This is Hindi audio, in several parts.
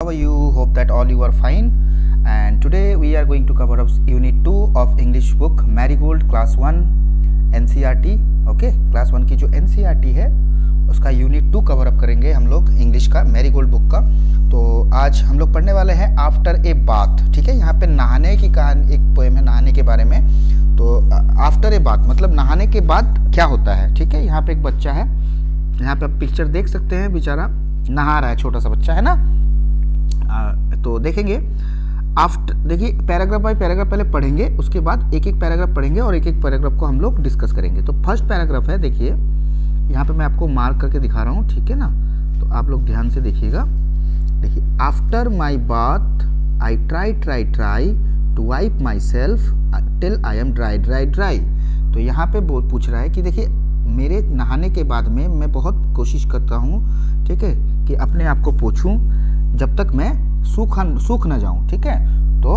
how are you? Hope that all you are fine. And today we are going to cover up Unit 2 of English book Marigold Class 1 NCERT. Okay, class 1 की जो NCERT है उसका यूनिट 2 कवर अप करेंगे हम लोग इंग्लिश का मैरीगोल्ड बुक का। तो आज हम लोग पढ़ने वाले हैं आफ्टर ए बाथ। ठीक है, यहाँ पे नहाने की कहानी, एक पोएम है नहाने के बारे में। तो आफ्टर ए बाथ मतलब नहाने के बाद क्या होता है। ठीक है, यहाँ पे एक बच्चा है, यहाँ पे आप पिक्चर देख सकते हैं, बेचारा नहा रहा है, छोटा सा बच्चा है ना। तो देखेंगे आफ्टर, देखिए पैराग्राफ बाय पैराग्राफ पहले पढ़ेंगे, उसके बाद एक एक पैराग्राफ पढ़ेंगे और एक एक पैराग्राफ को हम लोग डिस्कस करेंगे। तो फर्स्ट पैराग्राफ है, देखिए यहाँ पे मैं आपको मार्क करके दिखा रहा हूँ, ठीक है ना। तो आप लोग ध्यान से देखिएगा। देखिए, after my bath I try to wipe myself till I am dry. तो यहाँ पे पूछ रहा है कि देखिए मेरे नहाने के बाद में मैं बहुत कोशिश करता हूँ, ठीक है, कि अपने आप को पोंछूं जब तक मैं सूख ना जाऊँ। ठीक है, तो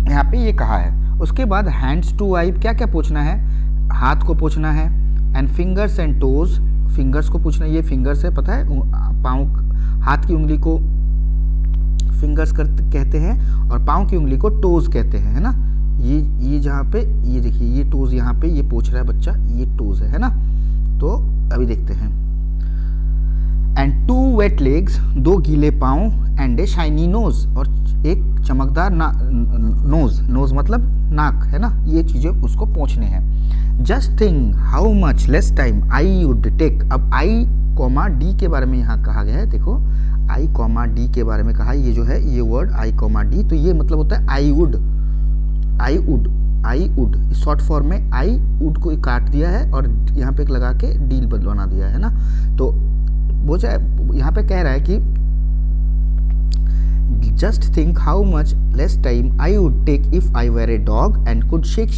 यहाँ पे ये कहा है। उसके बाद हैंड्स टू वाइप, क्या क्या पोंछना है, हाथ को पोंछना है। And fingers and toes, fingers को पूछना, ये फिंगर्स है, पता है, पाँव, हाथ की उंगली को फिंगर्स कहते हैं और पाँव की उंगली को टोज कहते हैं, है ना। ये जहाँ पे ये देखिए, ये टोज यहाँ पे ये पूछ रहा है बच्चा, ये टोज है ना। तो अभी देखते हैं। एंड 2 वेट लेग्स, 2 गीले पाँव। एंड ए शाइनी नोज, और एक चमकदार नोज मतलब नाक, है ना। ये चीज़ें उसको पोंछने हैं। Just think how much less time I would take. अब आई कॉमा डी के बारे में यहाँ कहा गया है। देखो आई कॉमा डी के बारे में कहा, ये जो है ये वर्ड आई कॉमा डी, तो ये मतलब होता है आई वुड शॉर्ट फॉर्म में आई वुड को काट दिया है और यहाँ पे एक लगा के डील बना दिया है ना। तो वो यहाँ पे कह रहा है कि just think how much less time I would take if I were a dog and could shake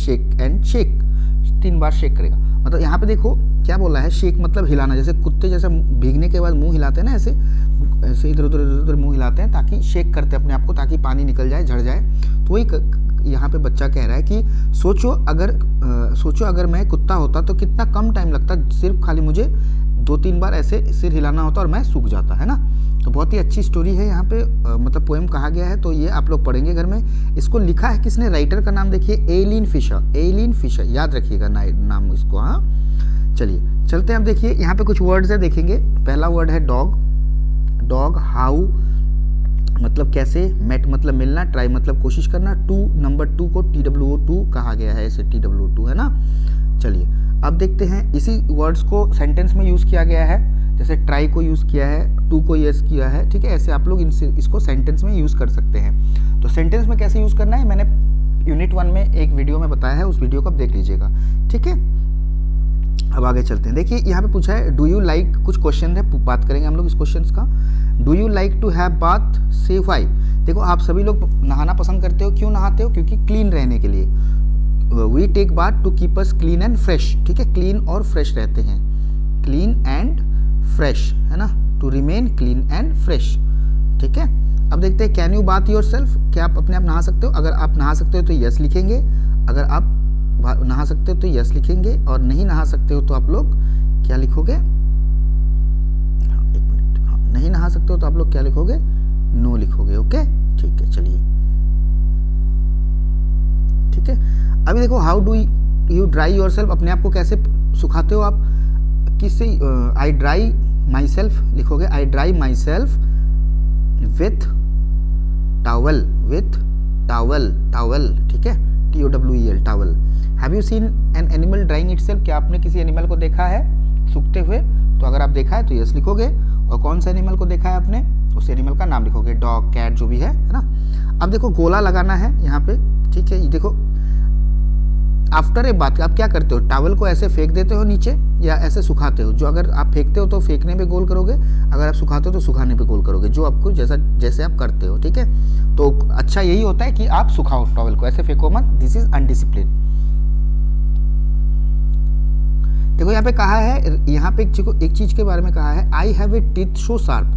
3 बार शेक करेगा। मतलब यहाँ पे देखो क्या बोला है, शेक मतलब हिलाना, जैसे कुत्ते जैसे भीगने के बाद मुंह हिलाते हैं ना, ऐसे इधर उधर मुंह हिलाते हैं ताकि शेक करते हैं अपने आप को, ताकि पानी निकल जाए, झड़ जाए। तो वही यहाँ पे बच्चा कह रहा है कि सोचो अगर मैं कुत्ता होता तो कितना कम टाइम लगता, सिर्फ खाली मुझे 2-3 बार ऐसे सिर हिलाना होता और मैं सूख जाता, है ना। तो बहुत ही अच्छी स्टोरी है यहाँ पे, मतलब पोएम कहा गया है। तो ये आप लोग पढ़ेंगे घर में। इसको लिखा है किसने, राइटर का नाम देखिए एलिन फिशर, याद रखिएगा नाम इसको। हाँ, चलिए चलते हैं। अब देखिए यहाँ पे कुछ वर्ड्स है, देखेंगे। पहला वर्ड है डॉग, हाउ मतलब कैसे, मेट मतलब मिलना, ट्राई मतलब कोशिश करना, नंबर 2 को TWO2 कहा गया है, ऐसे TWO2 है ना। चलिए अब देखते हैं, इसी वर्ड्स को सेंटेंस में यूज़ किया गया है। जैसे ट्राई को यूज़ किया है, 2 को यूज़ किया है, ठीक है। ऐसे आप लोग इसको सेंटेंस में यूज़ कर सकते हैं। तो सेंटेंस में कैसे यूज़ करना है मैंने यूनिट 1 में एक वीडियो में बताया है, उस वीडियो को आप देख लीजिएगा, ठीक है। अब आगे चलते हैं। देखिए यहाँ पे पूछा है डू यू लाइक, कुछ क्वेश्चन है, बात करेंगे हम लोग इस क्वेश्चन का। Do you like to have bath, say why. देखो आप सभी लोग नहाना पसंद करते हो, क्यों नहाते हो, क्योंकि क्लीन रहने के लिए। We take bath to keep us clean and fresh, ठीक है, क्लीन और फ्रेश रहते हैं, क्लीन एंड फ्रेश, है ना, to remain clean and fresh, ठीक है। अब देखते हैं can you bath yourself, क्या आप अपने आप नहा सकते हो। अगर आप नहा सकते हो तो यस लिखेंगे, अगर आप नहा सकते हो तो यस लिखेंगे, और नहीं नहा सकते हो तो आप लोग क्या लिखोगे, एक मिनट, नहीं नहा सकते हो तो आप लोग क्या लिखोगे, नो लिखोगे। ओके, ठीक है, चलिए ठीक है। अभी देखो how do you dry your self, अपने आप को कैसे सुखाते हो आप, किससे, आई ड्राई माई सेल्फ लिखोगे, I dry myself with towel, ठीक है, TOWEL towel. Have you seen an animal drying itself, क्या आपने किसी एनिमल को देखा है सूखते हुए। तो अगर आप देखा है तो यस लिखोगे, और कौन सा एनिमल को देखा है आपने, उस एनिमल का नाम लिखोगे, डॉग, कैट, जो भी है ना। अब देखो गोला लगाना है यहाँ पे, ठीक है। ये देखो आफ्टर ए बात, आप क्या करते हो, टावल को ऐसे फेंक देते हो नीचे या ऐसे सुखाते हो। जो अगर आप फेंकते हो तो फेंकने पे गोल करोगे, अगर आप सुखाते हो तो सुखाने पे गोल करोगे, जो आपको जैसे आप करते हो, ठीक है। तो अच्छा यही होता है कि आप सुखाओ टॉवल को, ऐसे फेंको मत, दिस इज अनडिसिप्लिन। देखो यहाँ पे कहा है, यहाँ पे एक चीज के बारे में कहा है, I have a teeth so sharp,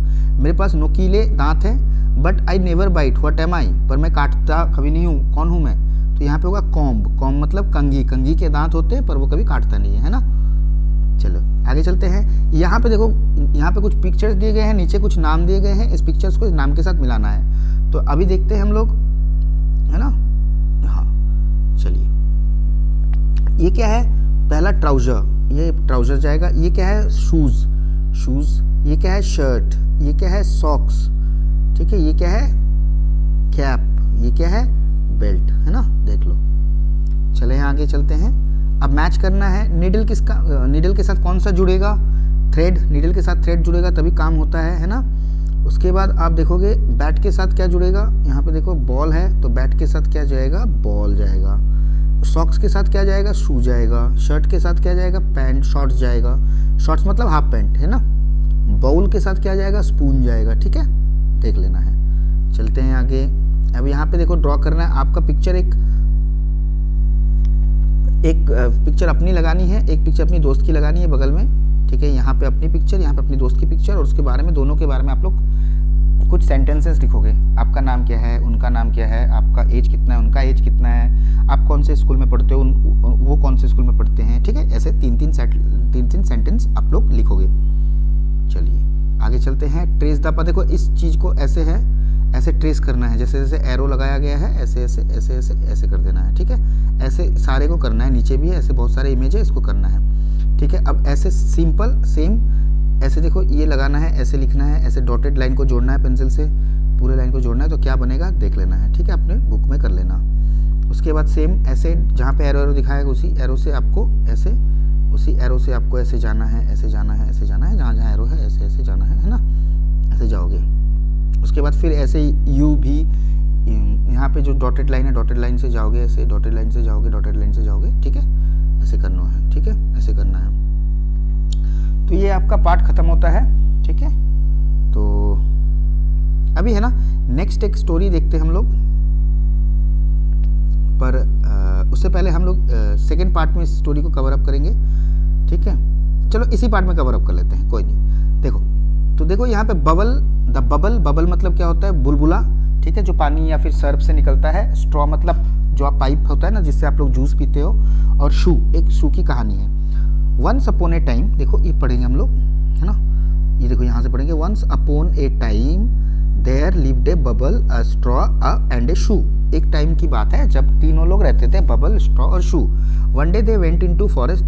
मेरे पास नुकीले दांत हैं, but I never bite, what am I, पर मैं काटता कभी नहीं हूँ, कौन हूँ मैं। तो यहाँ पे होगा कॉम्ब मतलब कंघी के दांत होते हैं पर वो कभी काटता नहीं है ना। चलो आगे चलते हैं। यहाँ पे देखो, यहाँ पे कुछ पिक्चर्स दिए गए हैं, नीचे कुछ नाम दिए गए हैं, इस पिक्चर्स को इस नाम के साथ मिलाना है। तो अभी देखते हैं हम लोग, है ना। हाँ चलिए, ये क्या है, पहला ट्राउजर, ये ट्राउजर जाएगा। ये क्या है, शूज़, शूज़। ये क्या है, शर्ट। ये क्या है, सॉक्स, ठीक है। ये क्या है, कैप। ये क्या है, बेल्ट, है ना, देख लो। चले यहाँ आगे चलते हैं। अब मैच करना है, नीडल किसका, नीडल के साथ कौन सा जुड़ेगा, थ्रेड। नीडल के साथ थ्रेड जुड़ेगा तभी काम होता है ना। उसके बाद आप देखोगे बैट के साथ क्या जुड़ेगा, यहाँ पे देखो बॉल है तो बैट के साथ क्या जाएगा, बॉल जाएगा। सॉक्स के साथ क्या जाएगा, शू जाएगा। शर्ट के साथ क्या जाएगा, पैंट, शॉर्ट्स जाएगा। शॉर्ट्स मतलब हाफ पैंट, है ना। बाउल के साथ क्या जाएगा, स्पून जाएगा, ठीक है, देख लेना है। चलते हैं आगे। अब यहाँ पे देखो ड्रॉ करना है आपका पिक्चर, एक पिक्चर अपनी लगानी है, एक पिक्चर अपनी दोस्त की लगानी है बगल में, ठीक है। यहाँ पे अपनी पिक्चर, यहाँ पे अपनी दोस्त की पिक्चर, और उसके बारे में, दोनों के बारे में आप लोग कुछ सेंटेंसेस लिखोगे। आपका नाम क्या है, उनका नाम क्या है, आपका एज कितना है, उनका एज कितना है, आप कौन से स्कूल में पढ़ते हो, वो कौन से स्कूल में पढ़ते हैं, ठीक है। ऐसे तीन तीन सेंटेंस आप लोग लिखोगे। चलिए आगे चलते हैं। ट्रेस द, देखो इस चीज़ को ऐसे है, ऐसे ट्रेस करना है, जैसे जैसे एरो लगाया गया है ऐसे ऐसे ऐसे ऐसे ऐसे कर देना है, ठीक है। ऐसे सारे को करना है, नीचे भी है ऐसे बहुत सारे इमेज है, इसको करना है, ठीक है। अब ऐसे सिंपल सेम ऐसे देखो ये लगाना है, ऐसे लिखना है, ऐसे डॉटेड लाइन को जोड़ना है पेंसिल से, पूरे लाइन को जोड़ना है, तो क्या बनेगा देख लेना है, ठीक है, अपने बुक में कर लेना। उसके बाद सेम ऐसे जहाँ पे एरो दिखाएगा उसी एरो से आपको ऐसे, उसी एरो से आपको ऐसे जाना है, ऐसे जाना है, ऐसे जाना है, जहाँ जहाँ एरो है ऐसे ऐसे जाना है ना, ऐसे जाओगे। उसके बाद फिर ऐसे यू भी, यहाँ पे जो डॉटेड लाइन है डॉटेड लाइन से जाओगे, ऐसे डॉटेड लाइन से जाओगे, डॉटेड लाइन से जाओगे, ठीक है, ऐसे करना है, ठीक है, ऐसे करना है। तो ये आपका पार्ट खत्म होता है, ठीक है। तो अभी है ना, नेक्स्ट एक स्टोरी देखते हैं हम लोग, पर उससे पहले हम लोग सेकेंड पार्ट में इस स्टोरी को कवर अप करेंगे, ठीक है। चलो इसी पार्ट में कवर अप कर लेते हैं, कोई नहीं। देखो, तो देखो यहाँ पे बबल, द बबल, बबल मतलब क्या होता है, बुलबुला, ठीक है, जो पानी या फिर सर्फ से निकलता है। स्ट्रॉ मतलब जो आप पाइप होता है ना जिससे आप लोग जूस पीते हो। और शू, एक शू की कहानी है। वंस अपॉन ए टाइम, देखो ये पढ़ेंगे हम लोग, है ना, ये देखो यहाँ से पढ़ेंगे। Once upon a time there lived a bubble, a straw, and a shoe. एक टाइम की बात है जब तीनों लोग रहते थे, बबल, स्ट्रॉ और shoe. One day they went into forest,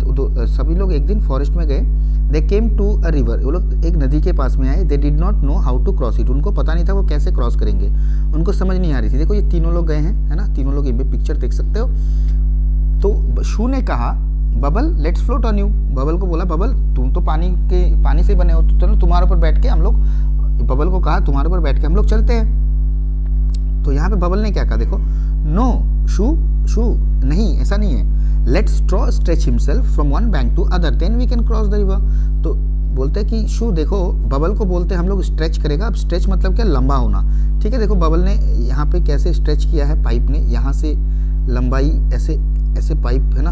सभी लोग एक दिन फॉरेस्ट में गए। दे केम टू अ रिवर, वो लोग एक नदी के पास में आए। They did not know how to cross it, उनको पता नहीं था वो कैसे क्रॉस करेंगे, उनको समझ नहीं आ रही थी। देखो ये तीनों लोग गए हैं, है ना, तीनों लोग ये पिक्चर देख सकते हो। तो शू ने कहा bubble let's float on you, bubble को बोला बबल तुम तो पानी से बने हो, तो चलो तुम्हारे ऊपर बैठ के हम लोग, बबल को कहा तुम्हारे ऊपर बैठ के हम लोग चलते हैं। तो यहाँ पे बबल ने क्या कहा, देखो, नो शू, शू नहीं, ऐसा नहीं है। Let's straw stretch himself from one bank to other, then we can cross the river. तो बोलते हैं कि शू, देखो बबल को बोलते हैं हम लोग स्ट्रेच करेगा। अब स्ट्रेच मतलब क्या, लंबा होना, ठीक है। देखो बबल ने यहाँ पे कैसे स्ट्रेच किया है, पाइप ने यहाँ से लंबाई, ऐसे ऐसे पाइप है ना,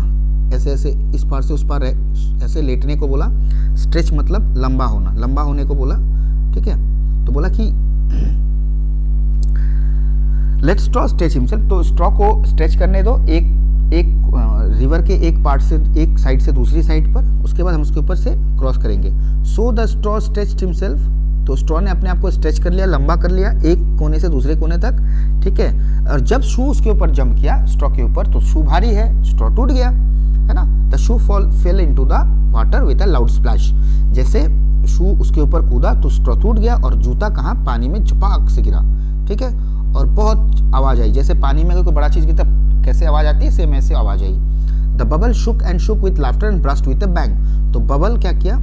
ऐसे ऐसे इस पार से उस पार ऐसे लेटने को बोला। स्ट्रेच मतलब लंबा होना, लंबा होने को बोला, ठीक है। तो बोला कि लेट्स स्ट्रॉ स्ट्रेच हिमसेल्फ, तो स्ट्रॉ को स्ट्रेच करने दो एक रिवर के एक पार्ट से, एक साइड से दूसरी साइड पर, उसके बाद हम उसके ऊपर से क्रॉस करेंगे। So the straw stretched himself, तो स्ट्रॉ ने अपने आप को स्ट्रेच कर लिया, लंबा कर लिया, एक कोने से दूसरे कोने तक, ठीक है। और जब शू उसके ऊपर जंप किया स्ट्रॉ के ऊपर, तो शू भारी है, स्ट्रॉ टूट गया, है ना। The shoe fail into the water with a loud splash, जैसे शू उसके ऊपर कूदा तो स्ट्रॉ टूट गया और जूता कहाँ, पानी में झपाक से गिरा, ठीक है। और बहुत आवाज़ आई, जैसे पानी में कोई बड़ा चीज़ गिरता कैसे आवाज़ आती है, सेम ऐसे आवाज़ आई। The bubble shook and shook with laughter and burst with a bang, तो बबल क्या किया,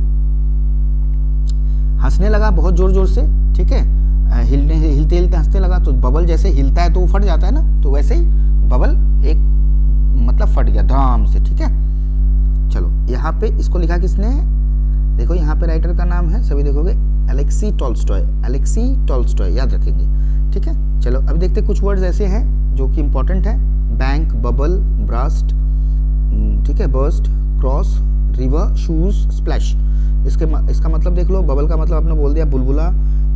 हंसने लगा बहुत जोर जोर से, ठीक है, हिलते हिलते हंसने लगा। तो बबल जैसे हिलता है तो वो फट जाता है ना, तो वैसे ही बबल एक मतलब फट गया धड़ाम से, ठीक है। चलो यहाँ पे इसको लिखा किसने है, देखो यहाँ पे राइटर का नाम है, सभी देखोगे अलेक्सी टॉल्स्टॉय, अलेक्सी टॉल्स्टॉय याद रखेंगे, ठीक है। चलो अभी देखते कुछ वर्ड्स ऐसे हैं जो कि इंपॉर्टेंट है। बैंक, बबल, ब्रास्ट, ठीक है, burst, cross, river, shoes, splash. इसका मतलब देख लो, बबल का मतलब आपने बोल दिया बुलबुला,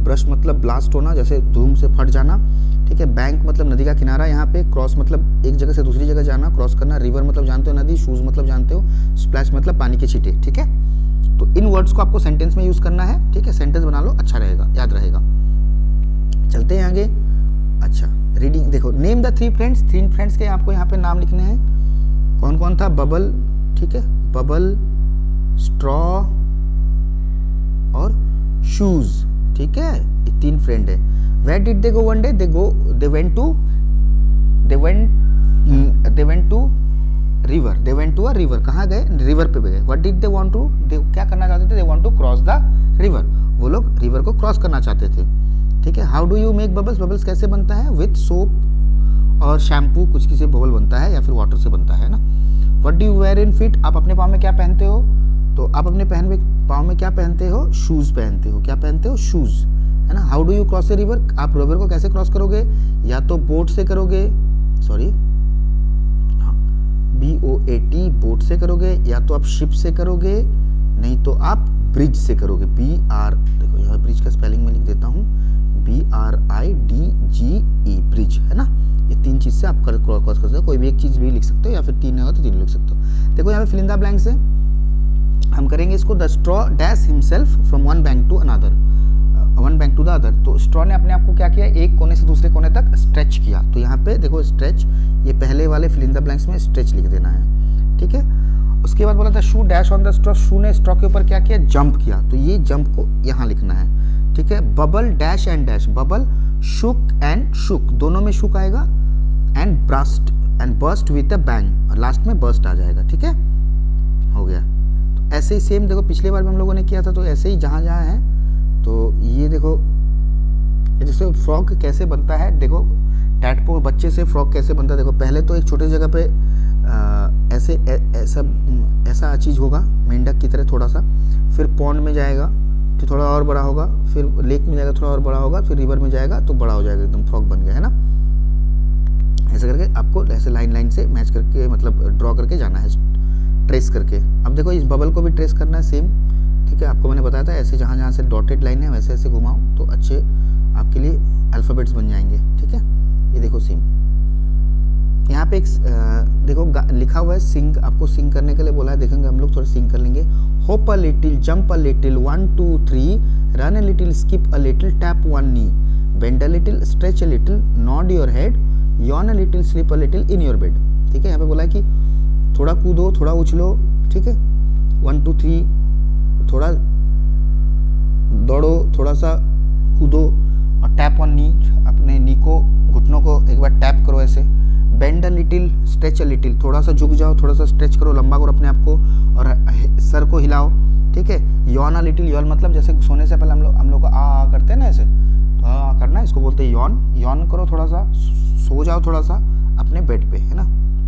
ब्रश मतलब ब्लास्ट होना, जैसे धूम से फट जाना, ठीक है। बैंक मतलब नदी का किनारा यहाँ पे, क्रॉस मतलब एक जगह से दूसरी जगह जाना, क्रॉस करना, रिवर मतलब जानते हो नदी, शूज मतलब जानते हो, स्प्लैश मतलब पानी के छींटे, ठीक है। तो इन वर्ड्स को आपको सेंटेंस में यूज करना है, ठीक है, सेंटेंस बना लो, अच्छा रहेगा, याद रहेगा। चलते हैं आगे। अच्छा, रीडिंग देखो, name the three friends, three friends के आपको यहाँ पे नाम लिखने हैं। कौन कौन था? बबल, ठीक है, बबल, स्ट्रॉ और शूज, ठीक है, ये तीन फ्रेंड है। Where did they go one day? They went to river, they went to a river, कहाँ गए? रिवर पे गए। What did they want to? They क्या करना चाहते थे? They want to cross the river, वो लोग रिवर को क्रॉस करना चाहते थे, ठीक है। How do you make bubbles? Bubbles कैसे बनता है? विथ सोप और शैम्पू, कुछ किसी बबल बनता है या फिर वाटर से बनता है ना। What do you wear in feet? आप अपने पाँव में क्या पहनते हो? तो आप अपने पाँव में क्या पहनते हो? शूज पहनते हो। क्या पहनते हो? शूज, है ना। How do you cross a river? आप रिवर को कैसे क्रॉस करोगे? या तो बोट से करोगे, सॉरी BOAT, बोट से करोगे, या तो आप शिप से करोगे, नहीं तो आप ब्रिज से करोगे। देखो यहाँ ब्रिज का स्पेलिंग में लिख देता हूँ, BRIDGE, ब्रिज, है ना। ये तीन चीज से आप क्रॉस कर सकते हो, कोई भी एक चीज भी लिख सकते हो, या फिर तीन होगा तो तीन लिख सकते हो। देखो यहाँ पे फिल इन द ब्लैंक्स है, हम करेंगे इसको। The straw dash himself from one bank to the other, तो स्ट्रॉ ने अपने आप को क्या किया? एक कोने से दूसरे कोने तक स्ट्रेच किया। तो यहाँ पे देखो स्ट्रेच, ये पहले वाले फिल इन द ब्लैंक्स में स्ट्रेच लिख देना है, ठीक है। उसके बाद बोला था शू डैश ऑन द स्ट्रॉ, शू ने स्ट्रॉ के ऊपर क्या किया? जंप किया, तो ये जंप को यहाँ लिखना है, ठीक है। Bubble dash and dash, bubble shook and shook, दोनों में शुक आएगा, and burst with a bang, और लास्ट में बर्स्ट आ जाएगा, ठीक है, हो गया। तो ऐसे ही सेम देखो पिछले बार में हम लोगों ने किया था, तो ऐसे ही जहाँ जहाँ है, तो ये देखो जैसे फ्रॉग कैसे बनता है, देखो टैडपोल बच्चे से फ्रॉग कैसे बनता है। देखो पहले तो एक छोटे जगह पे ऐसा चीज़ होगा मेंढक की तरह थोड़ा सा, फिर पॉन्ड में जाएगा तो थोड़ा और बड़ा होगा, फिर लेक में जाएगा थोड़ा और बड़ा होगा, फिर रिवर में जाएगा तो बड़ा हो जाएगा, एकदम फ्रॉग बन गया, है ना। ऐसे करके आपको ऐसे लाइन से मैच करके, मतलब ड्रॉ करके जाना है, ट्रेस करके। अब देखो इस बबल को भी ट्रेस करना है सेम, ठीक है। आपको मैंने बताया था ऐसे जहाँ जहाँ से डॉटेड लाइन है वैसे ऐसे घुमाओ तो अच्छे आपके लिए अल्फ़ाबेट्स बन जाएंगे, ठीक है। ये देखो सेम यहाँ पे एक देखो लिखा हुआ है सिंग, आपको सिंग करने के लिए बोला है, देखेंगे हम लोग, थोड़ा सिंग कर लेंगे। Hop a little, jump a little, 1 2 3, run a little, skip a little, tap one knee, bend a little, stretch a little, nod your head, yawn a little, sleep a little in your bed, ठीक है। यहाँ पे बोला है कि थोड़ा कूदो, थोड़ा उछलो, ठीक है, 1 2 3, थोड़ा दौड़ो, थोड़ा सा कूदो, और टैप ऑन नी, अपने नी को, घुटनों को एक बार टैप करो ऐसे। Bend a little, stretch a little, थोड़ा सा झुक जाओ, थोड़ा सा स्ट्रेच करो, लंबा करो अपने आप को, और सर को हिलाओ, ठीक है। यॉन अ लिटिल, यॉन मतलब जैसे सोने से पहले हम लोग आ करते हैं ना ऐसे, तो आ करना, इसको बोलते हैं यॉन करो, थोड़ा सा सो जाओ थोड़ा सा अपने बेड पे, है ना,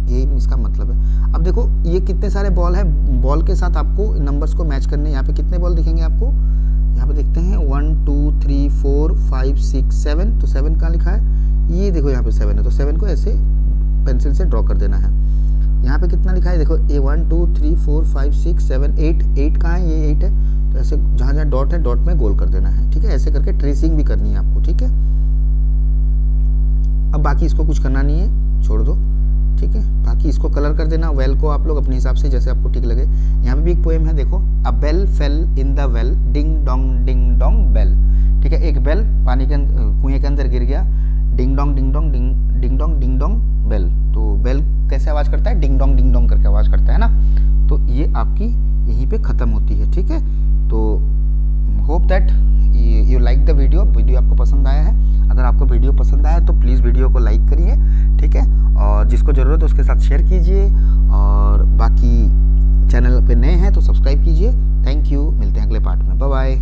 यही इसका मतलब है। अब देखो ये कितने सारे बॉल है, बॉल के साथ आपको नंबर्स को मैच करने, यहाँ पे कितने बॉल दिखेंगे आपको, यहाँ पे देखते हैं 1 2 3 4 5 6 7, तो 7 कहाँ लिखा है, ये देखो यहाँ पे 7 है, तो 7 को ऐसे पेंसिल से ड्रॉ कर देना है। यहाँ पे कितना लिखा है देखो, 1 2 3 4 5 6 7 8 कहाँ है, ये 8 है, तो ऐसे जहाँ जहाँ डॉट है डॉट में गोल कर देना है, ठीक है। ऐसे करके ट्रेसिंग भी करनी है आपको, ठीक है। अब बाकी इसको कुछ करना नहीं है, छोड़ दो, ठीक है। बाकी इसको कलर कर देना, वेल को आप लोग अपने हिसाब से जैसे आपको ठीक लगे। यहाँ पे भी एक पोएम है देखो, a bell fell in the well, ding dong bell, ठीक है। एक बेल पानी के कुएं के अंदर गिर गया, डिंग डोंग बेल, तो बेल कैसे आवाज़ करता है, डिंग डोंग करके आवाज़ करता है ना। तो ये आपकी यहीं पे ख़त्म होती है, ठीक है। तो hope that you like the video आपको पसंद आया है। अगर आपको वीडियो पसंद आया तो प्लीज़ वीडियो को लाइक करिए, ठीक है, और जिसको ज़रूरत है उसके साथ शेयर कीजिए, और बाकी चैनल पे नए हैं तो सब्सक्राइब कीजिए। थैंक यू, मिलते हैं अगले पार्ट में, बाय बाय।